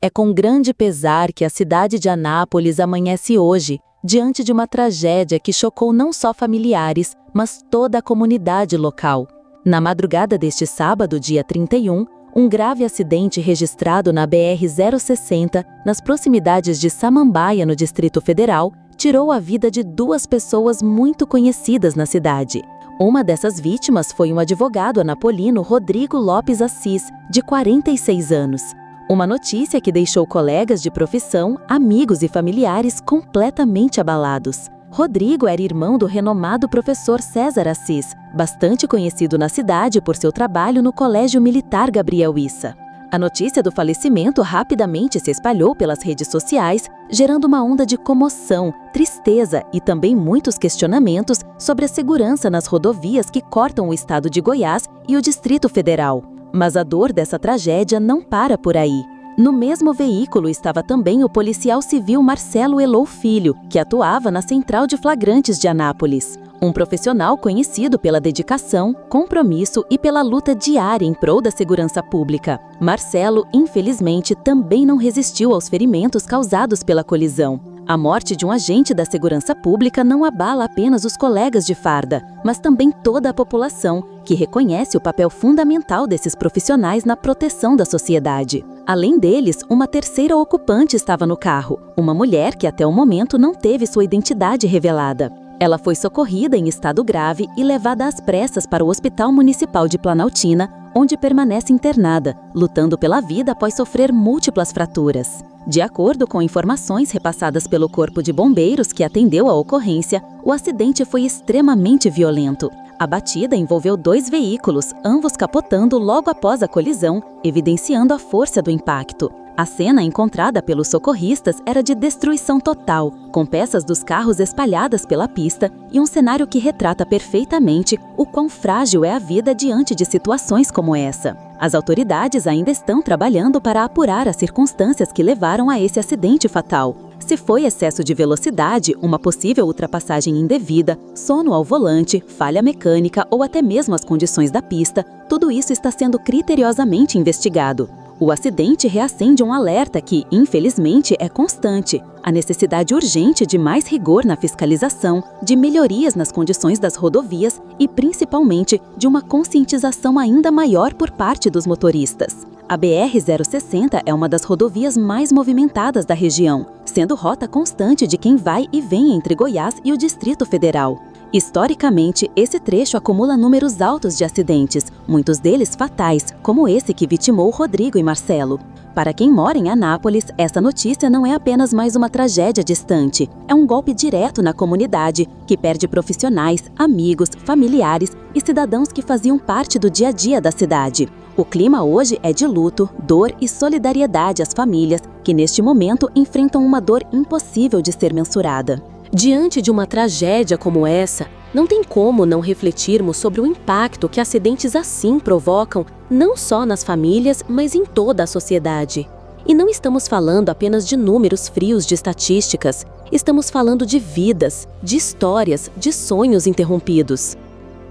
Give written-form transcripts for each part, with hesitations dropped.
É com grande pesar que a cidade de Anápolis amanhece hoje, diante de uma tragédia que chocou não só familiares, mas toda a comunidade local. Na madrugada deste sábado, dia 31, um grave acidente registrado na BR-060, nas proximidades de Samambaia, no Distrito Federal, tirou a vida de duas pessoas muito conhecidas na cidade. Uma dessas vítimas foi um advogado anapolino, Rodrigo Lopes Assis, de 46 anos. Uma notícia que deixou colegas de profissão, amigos e familiares completamente abalados. Rodrigo era irmão do renomado professor César Assis, bastante conhecido na cidade por seu trabalho no Colégio Militar Gabriel Issa. A notícia do falecimento rapidamente se espalhou pelas redes sociais, gerando uma onda de comoção, tristeza e também muitos questionamentos sobre a segurança nas rodovias que cortam o estado de Goiás e o Distrito Federal. Mas a dor dessa tragédia não para por aí. No mesmo veículo estava também o policial civil Marcelo Elou Filho, que atuava na Central de Flagrantes de Anápolis. Um profissional conhecido pela dedicação, compromisso e pela luta diária em prol da segurança pública. Marcelo, infelizmente, também não resistiu aos ferimentos causados pela colisão. A morte de um agente da segurança pública não abala apenas os colegas de farda, mas também toda a população, que reconhece o papel fundamental desses profissionais na proteção da sociedade. Além deles, uma terceira ocupante estava no carro, uma mulher que até o momento não teve sua identidade revelada. Ela foi socorrida em estado grave e levada às pressas para o Hospital Municipal de Planaltina, onde permanece internada, lutando pela vida após sofrer múltiplas fraturas. De acordo com informações repassadas pelo Corpo de Bombeiros que atendeu a ocorrência, o acidente foi extremamente violento. A batida envolveu dois veículos, ambos capotando logo após a colisão, evidenciando a força do impacto. A cena encontrada pelos socorristas era de destruição total, com peças dos carros espalhadas pela pista e um cenário que retrata perfeitamente o quão frágil é a vida diante de situações como essa. As autoridades ainda estão trabalhando para apurar as circunstâncias que levaram a esse acidente fatal. Se foi excesso de velocidade, uma possível ultrapassagem indevida, sono ao volante, falha mecânica ou até mesmo as condições da pista, tudo isso está sendo criteriosamente investigado. O acidente reacende um alerta que, infelizmente, é constante. A necessidade urgente de mais rigor na fiscalização, de melhorias nas condições das rodovias e, principalmente, de uma conscientização ainda maior por parte dos motoristas. A BR-060 é uma das rodovias mais movimentadas da região, sendo rota constante de quem vai e vem entre Goiás e o Distrito Federal. Historicamente, esse trecho acumula números altos de acidentes, muitos deles fatais, como esse que vitimou Rodrigo e Marcelo. Para quem mora em Anápolis, essa notícia não é apenas mais uma tragédia distante. É um golpe direto na comunidade, que perde profissionais, amigos, familiares e cidadãos que faziam parte do dia a dia da cidade. O clima hoje é de luto, dor e solidariedade às famílias, que neste momento enfrentam uma dor impossível de ser mensurada. Diante de uma tragédia como essa, não tem como não refletirmos sobre o impacto que acidentes assim provocam, não só nas famílias, mas em toda a sociedade. E não estamos falando apenas de números frios de estatísticas, estamos falando de vidas, de histórias, de sonhos interrompidos.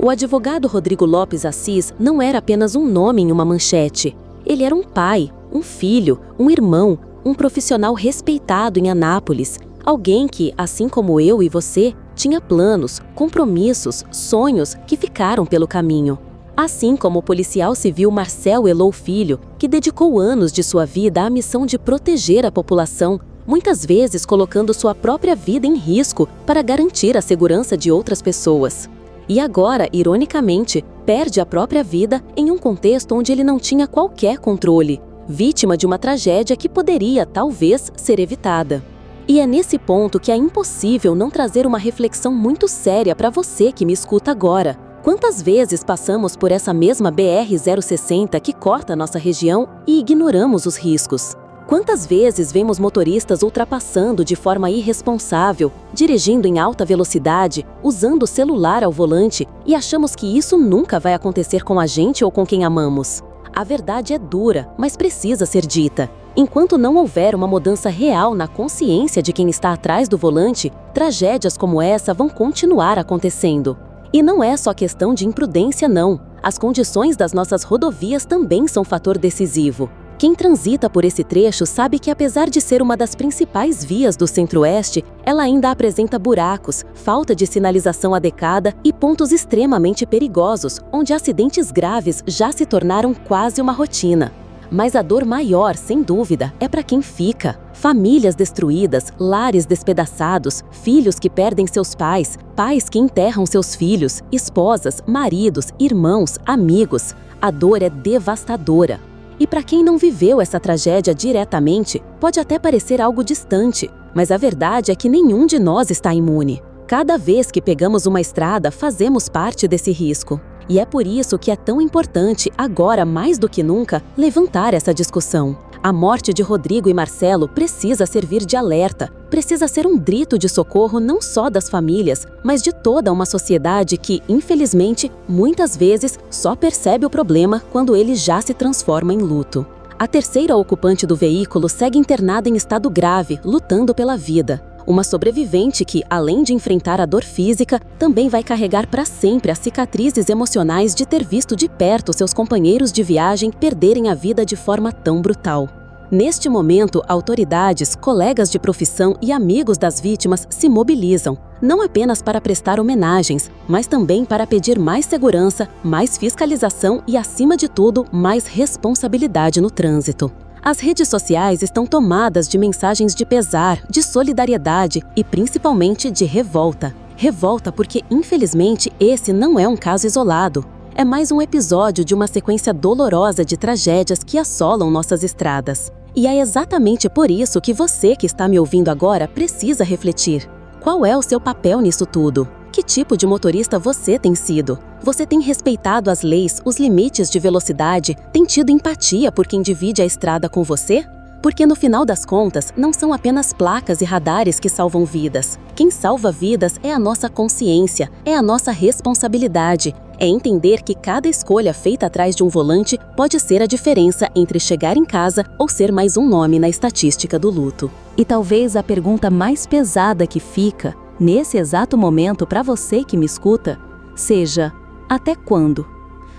O advogado Rodrigo Lopes Assis não era apenas um nome em uma manchete. Ele era um pai, um filho, um irmão, um profissional respeitado em Anápolis, alguém que, assim como eu e você, tinha planos, compromissos, sonhos que ficaram pelo caminho. Assim como o policial civil Marcelo Elou Filho, que dedicou anos de sua vida à missão de proteger a população, muitas vezes colocando sua própria vida em risco para garantir a segurança de outras pessoas. E agora, ironicamente, perde a própria vida em um contexto onde ele não tinha qualquer controle, vítima de uma tragédia que poderia, talvez, ser evitada. E é nesse ponto que é impossível não trazer uma reflexão muito séria para você que me escuta agora. Quantas vezes passamos por essa mesma BR-060 que corta nossa região e ignoramos os riscos? Quantas vezes vemos motoristas ultrapassando de forma irresponsável, dirigindo em alta velocidade, usando o celular ao volante e achamos que isso nunca vai acontecer com a gente ou com quem amamos? A verdade é dura, mas precisa ser dita. Enquanto não houver uma mudança real na consciência de quem está atrás do volante, tragédias como essa vão continuar acontecendo. E não é só questão de imprudência, não. As condições das nossas rodovias também são fator decisivo. Quem transita por esse trecho sabe que, apesar de ser uma das principais vias do Centro-Oeste, ela ainda apresenta buracos, falta de sinalização adequada e pontos extremamente perigosos, onde acidentes graves já se tornaram quase uma rotina. Mas a dor maior, sem dúvida, é para quem fica. Famílias destruídas, lares despedaçados, filhos que perdem seus pais, pais que enterram seus filhos, esposas, maridos, irmãos, amigos. A dor é devastadora. E para quem não viveu essa tragédia diretamente, pode até parecer algo distante, mas a verdade é que nenhum de nós está imune. Cada vez que pegamos uma estrada, fazemos parte desse risco. E é por isso que é tão importante, agora mais do que nunca, levantar essa discussão. A morte de Rodrigo e Marcelo precisa servir de alerta, precisa ser um grito de socorro não só das famílias, mas de toda uma sociedade que, infelizmente, muitas vezes só percebe o problema quando ele já se transforma em luto. A terceira ocupante do veículo segue internada em estado grave, lutando pela vida. Uma sobrevivente que, além de enfrentar a dor física, também vai carregar para sempre as cicatrizes emocionais de ter visto de perto seus companheiros de viagem perderem a vida de forma tão brutal. Neste momento, autoridades, colegas de profissão e amigos das vítimas se mobilizam, não apenas para prestar homenagens, mas também para pedir mais segurança, mais fiscalização e, acima de tudo, mais responsabilidade no trânsito. As redes sociais estão tomadas de mensagens de pesar, de solidariedade e principalmente de revolta. Revolta porque, infelizmente, esse não é um caso isolado. É mais um episódio de uma sequência dolorosa de tragédias que assolam nossas estradas. E é exatamente por isso que você que está me ouvindo agora precisa refletir. Qual é o seu papel nisso tudo? Que tipo de motorista você tem sido? Você tem respeitado as leis, os limites de velocidade? Tem tido empatia por quem divide a estrada com você? Porque no final das contas, não são apenas placas e radares que salvam vidas. Quem salva vidas é a nossa consciência, é a nossa responsabilidade. É entender que cada escolha feita atrás de um volante pode ser a diferença entre chegar em casa ou ser mais um nome na estatística do luto. E talvez a pergunta mais pesada que fica, nesse exato momento para você que me escuta, seja: até quando?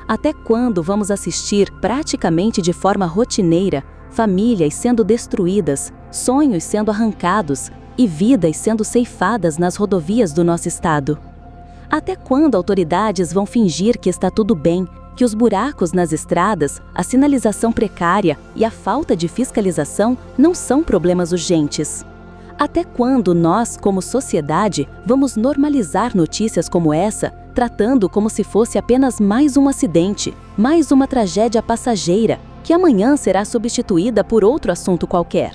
Até quando vamos assistir praticamente de forma rotineira famílias sendo destruídas, sonhos sendo arrancados e vidas sendo ceifadas nas rodovias do nosso estado? Até quando autoridades vão fingir que está tudo bem, que os buracos nas estradas, a sinalização precária e a falta de fiscalização não são problemas urgentes? Até quando nós, como sociedade, vamos normalizar notícias como essa, tratando como se fosse apenas mais um acidente, mais uma tragédia passageira, que amanhã será substituída por outro assunto qualquer?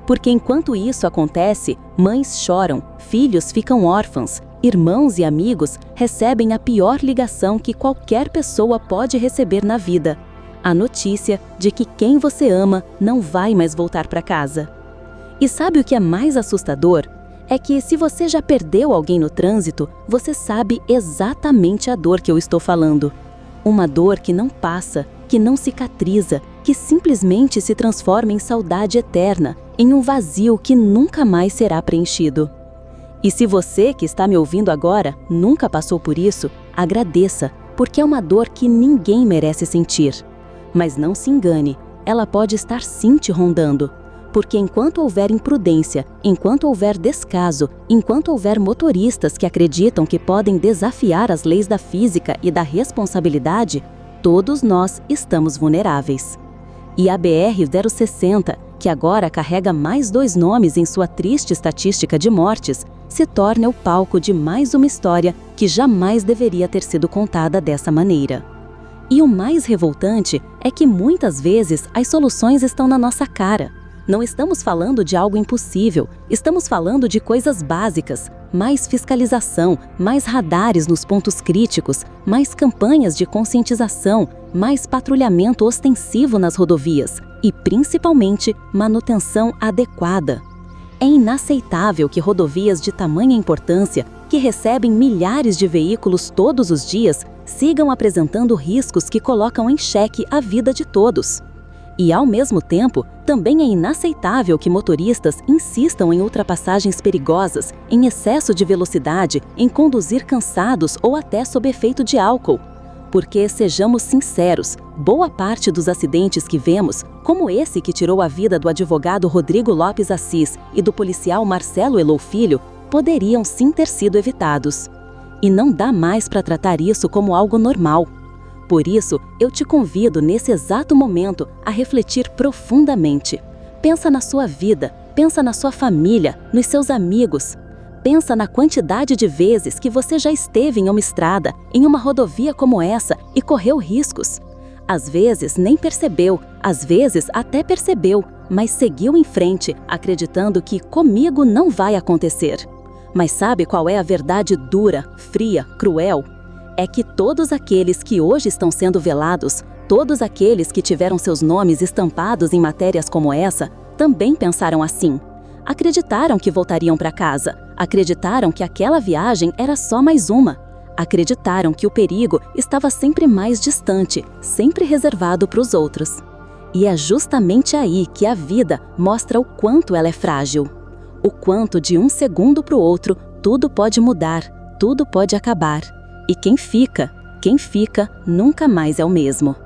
Porque enquanto isso acontece, mães choram, filhos ficam órfãos, irmãos e amigos recebem a pior ligação que qualquer pessoa pode receber na vida: a notícia de que quem você ama não vai mais voltar para casa. E sabe o que é mais assustador? É que se você já perdeu alguém no trânsito, você sabe exatamente a dor que eu estou falando. Uma dor que não passa, que não cicatriza, que simplesmente se transforma em saudade eterna, em um vazio que nunca mais será preenchido. E se você que está me ouvindo agora nunca passou por isso, agradeça, porque é uma dor que ninguém merece sentir. Mas não se engane, ela pode estar sim te rondando. Porque enquanto houver imprudência, enquanto houver descaso, enquanto houver motoristas que acreditam que podem desafiar as leis da física e da responsabilidade, todos nós estamos vulneráveis. E a BR-060, que agora carrega mais 2 nomes em sua triste estatística de mortes, se torna o palco de mais uma história que jamais deveria ter sido contada dessa maneira. E o mais revoltante é que muitas vezes as soluções estão na nossa cara. Não estamos falando de algo impossível, estamos falando de coisas básicas: mais fiscalização, mais radares nos pontos críticos, mais campanhas de conscientização, mais patrulhamento ostensivo nas rodovias e, principalmente, manutenção adequada. É inaceitável que rodovias de tamanha importância, que recebem milhares de veículos todos os dias, sigam apresentando riscos que colocam em xeque a vida de todos. E, ao mesmo tempo, também é inaceitável que motoristas insistam em ultrapassagens perigosas, em excesso de velocidade, em conduzir cansados ou até sob efeito de álcool. Porque, sejamos sinceros, boa parte dos acidentes que vemos, como esse que tirou a vida do advogado Rodrigo Lopes Assis e do policial Marcelo Elou Filho, poderiam sim ter sido evitados. E não dá mais para tratar isso como algo normal. Por isso, eu te convido nesse exato momento a refletir profundamente. Pensa na sua vida, pensa na sua família, nos seus amigos. Pensa na quantidade de vezes que você já esteve em uma estrada, em uma rodovia como essa e correu riscos. Às vezes nem percebeu, às vezes até percebeu, mas seguiu em frente, acreditando que comigo não vai acontecer. Mas sabe qual é a verdade dura, fria, cruel? É que todos aqueles que hoje estão sendo velados, todos aqueles que tiveram seus nomes estampados em matérias como essa, também pensaram assim. Acreditaram que voltariam para casa, acreditaram que aquela viagem era só mais uma, acreditaram que o perigo estava sempre mais distante, sempre reservado para os outros. E é justamente aí que a vida mostra o quanto ela é frágil. O quanto de um segundo para o outro, tudo pode mudar, tudo pode acabar. E quem fica nunca mais é o mesmo.